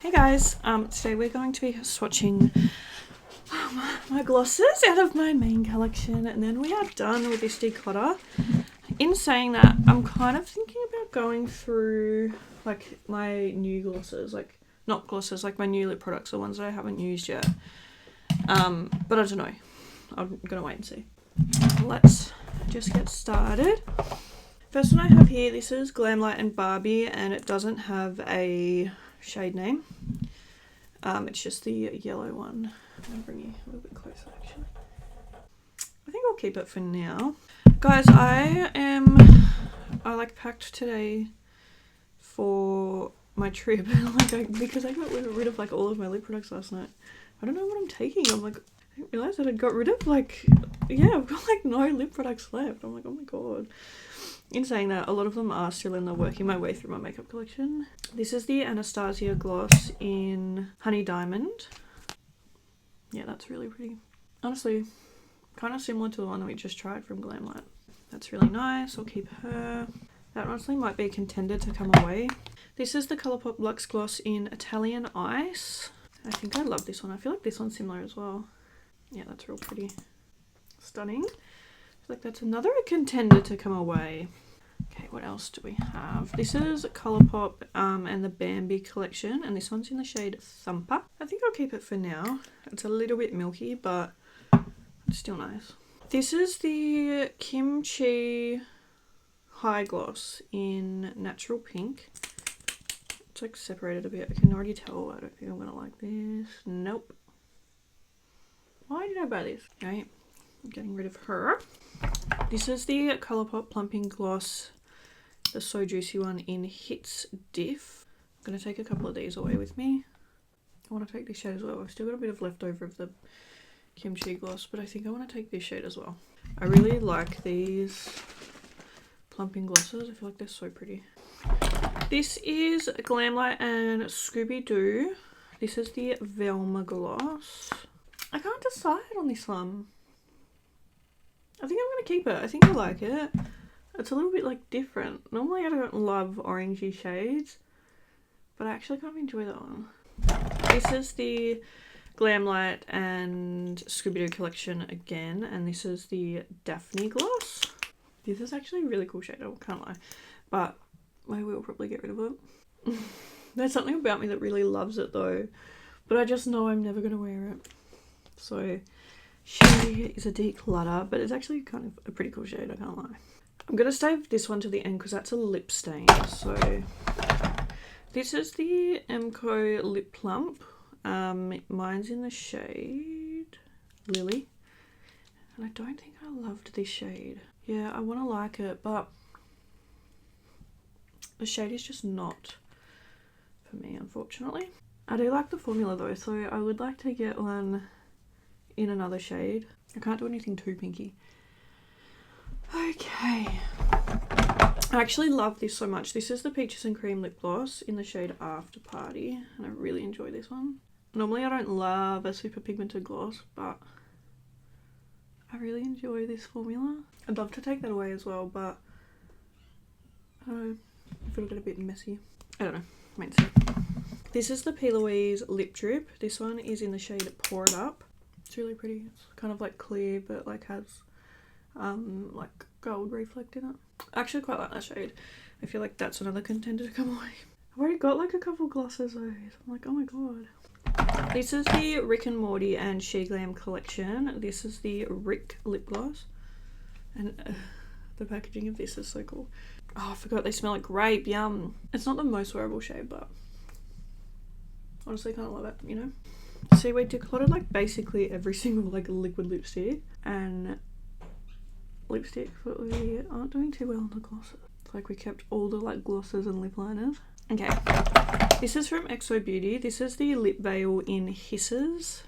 Hey guys, today we're going to be swatching my glosses out of my main collection, and then we are done with this declutter. In saying that, I'm kind of thinking about going through like my new glosses, like not glosses, like my new lip products, the ones that I haven't used yet. But I don't know. I'm gonna wait and see. Let's just get started. First one I have here, this is Glamlight and Barbie, and it doesn't have a shade name. It's just the yellow one. I'm gonna bring you a little bit closer actually. I think I'll keep it for now. Guys, I like packed today for my trip because I got rid of like all of my lip products last night. I don't know what I'm taking. I didn't realise that I got rid of I've got like no lip products left. I'm like, oh my god. In saying that, a lot of them are still in the working my way through my makeup collection. This is the Anastasia gloss in Honey Diamond. Yeah, that's really pretty. Honestly, kind of similar to the one that we just tried from Glamlight. That's really nice. I'll keep her. That honestly might be a contender to come away. This is the Colourpop Luxe Gloss in Italian Ice. I think I love this one. I feel like this one's similar as well. Yeah, that's real pretty. Stunning. I feel like that's another contender to come away. Okay, what else do we have? This is Colourpop and the Bambi collection, and this one's in the shade Thumper. I think I'll keep it for now. It's a little bit milky, but it's still nice. This is the Kimchi High Gloss in Natural Pink. It's like separated a bit. I can already tell. I don't think I'm gonna like this. Nope. Why did I buy this? Right. I'm getting rid of her. This is the Colourpop Plumping Gloss, the So Juicy one in Hits Diff. I'm going to take a couple of these away with me. I want to take this shade as well. I've still got a bit of leftover of the Kimchi gloss, but I think I want to take this shade as well. I really like these plumping glosses. I feel like they're so pretty. This is Glamlight and Scooby-Doo. This is the Velma gloss. I can't decide on this one. I think I'm going to keep it. I think I like it. It's a little bit like different. Normally I don't love orangey shades, but I actually kind of enjoy that one. This is the Glamlight and Scooby-Doo collection again, and this is the Daphne gloss. This is actually a really cool shade, I can't lie, but I will probably get rid of it. There's something about me that really loves it though, but I just know I'm never going to wear it. So she is a declutter, but it's actually kind of a pretty cool shade, I can't lie. I'm going to save this one to the end because that's a lip stain. So this is the Emco Lip Plump. Mine's in the shade Lily. And I don't think I loved this shade. Yeah, I want to like it, but the shade is just not for me, unfortunately. I do like the formula though, so I would like to get one in another shade. I can't do anything too pinky. Okay. I actually love this so much. This is the Peaches and Cream Lip Gloss in the shade After Party, and I really enjoy this one. Normally I don't love a super pigmented gloss, but I really enjoy this formula. I'd love to take that away as well, but I don't know if it'll get a bit messy. I don't know. Wait and see. This is the P. Louise Lip Drip. This one is in the shade Pour It Up. It's really pretty. It's kind of like clear, but like has like gold reflect in it. I actually quite like that shade. I feel like that's another contender to come away. I've already got like a couple glosses though, so I'm like, oh my god. This is the Rick and Morty and She Glam collection. This is the Rick lip gloss, and the packaging of this is so cool. Oh, I forgot they smell like grape. Yum. It's not the most wearable shade, but honestly kind of love it, you know. See, we decluttered like basically every single like liquid lipstick and lipstick, but we aren't doing too well on the glosses. It's like we kept all the like glosses and lip liners. Okay, this is from XO Beauty. This is the Lip Veil in Hisses.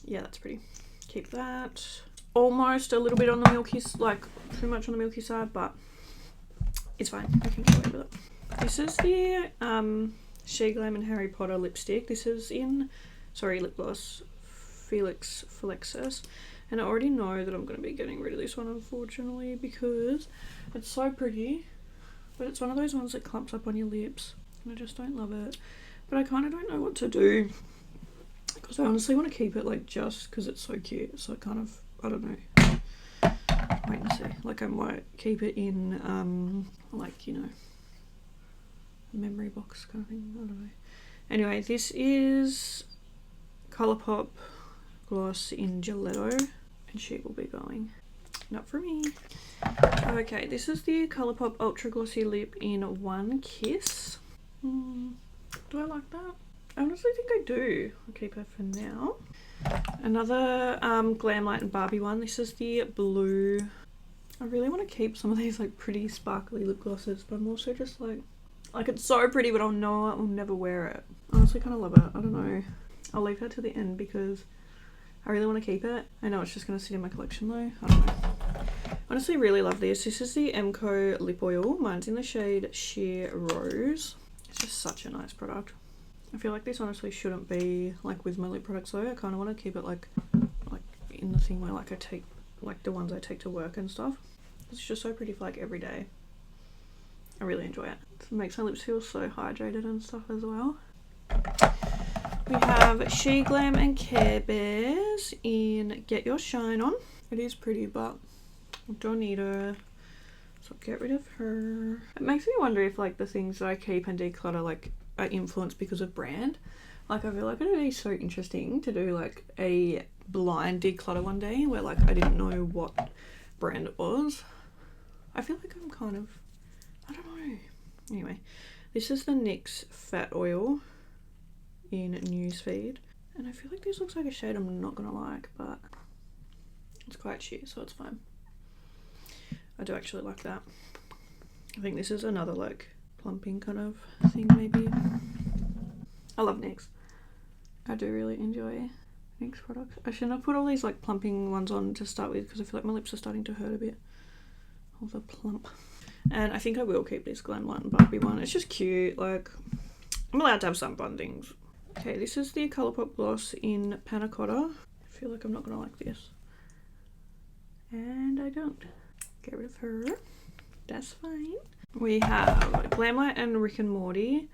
Yeah, that's pretty. Keep that. Almost a little bit on the milky, like too much on the milky side, but it's fine. I can get away with it. This is the She Glam and Harry Potter lipstick. This is in, lip gloss, Felix Flexus. And I already know that I'm going to be getting rid of this one, unfortunately, because it's so pretty, but it's one of those ones that clumps up on your lips, and I just don't love it. but I kind of don't know what to do because I honestly want to keep it like just because it's so cute. So I kind of, I don't know. Wait and see. Like I might keep it in like, you know, a memory box kind of thing. I don't know. Anyway, this is Colourpop gloss in Gelato, and she will be going. Not for me. Okay, this is the Colourpop Ultra Glossy Lip in One Kiss. Do I like that? I honestly think I do. I'll keep her for now. Another Glamlight and Barbie one. This is the blue. I really want to keep some of these like pretty sparkly lip glosses, but I'm also just like it's so pretty, but I'll never wear it. I honestly kind of love it. I don't know. I'll leave her to the end because I really want to keep it. I know it's just going to sit in my collection though. I don't know. Honestly, really love this. This is the Emco lip oil. Mine's in the shade Sheer Rose. It's just such a nice product. I feel like this honestly shouldn't be like with my lip products though. I kind of want to keep it like in the thing where like I take like the ones I take to work and stuff. It's just so pretty for like every day. I really enjoy it. It makes my lips feel so hydrated and stuff as well. We have She Glam and Care Bears in Get Your Shine On. It is pretty, but I don't need her, so I'll get rid of her. It makes me wonder if like the things that I keep and declutter like are influenced because of brand. Like I feel like it would be so interesting to do like a blind declutter one day where like I didn't know what brand it was. I feel like I'm kind of, I don't know. Anyway, this is the NYX Fat Oil in Newsfeed, and I feel like this looks like a shade I'm not gonna like, but it's quite sheer, so it's fine. I do actually like that. I think this is another like plumping kind of thing maybe. I love NYX. I do really enjoy NYX products. I shouldn't have put all these like plumping ones on to start with because I feel like my lips are starting to hurt a bit. All the plump. And I think I will keep this Glamlight and Barbie one. It's just cute. Like, I'm allowed to have some fun things. Okay, this is the Colourpop gloss in Panna Cotta. I feel like I'm not gonna like this. And I don't. Get rid of her. That's fine. We have Glamlight and Rick and Morty.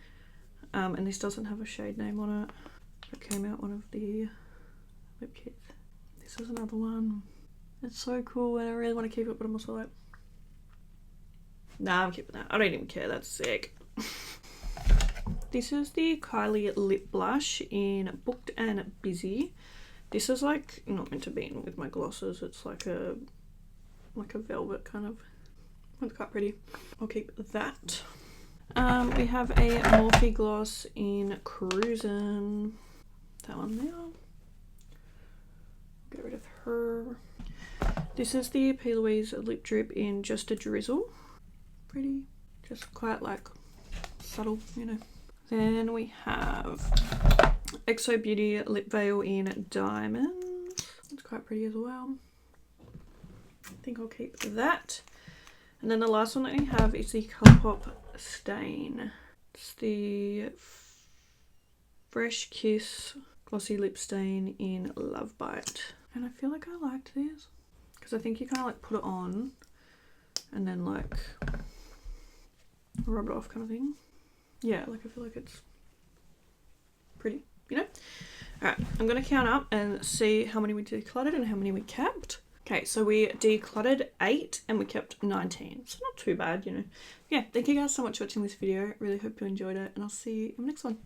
And this doesn't have a shade name on it. It came out one of the lip kits. This is another one. It's so cool and I really want to keep it, but I'm also like, nah, I'm keeping that. I don't even care. That's sick. This is the Kylie lip blush in Booked and Busy. This is like not meant to be in with my glosses. It's like a velvet kind of. It's quite pretty. I'll keep that. We have a Morphe gloss in Cruisin'. That one there. Get rid of her. This is the P. Louise lip drip in Just a Drizzle. Pretty. Just quite like subtle, you know. Then we have XO Beauty lip veil in Diamonds. It's quite pretty as well. I think I'll keep that. And then the last one that we have is the Colourpop Stain. It's the Fresh Kiss glossy lip stain in Love Bite. And I feel like I liked this because I think you kind of like put it on and then like rub it off kind of thing. Yeah, like I feel like it's pretty, you know? Alright, I'm going to count up and see how many we decluttered and how many we kept. Okay, so we decluttered 8 and we kept 19. So not too bad, you know. Yeah, thank you guys so much for watching this video. Really hope you enjoyed it and I'll see you in the next one.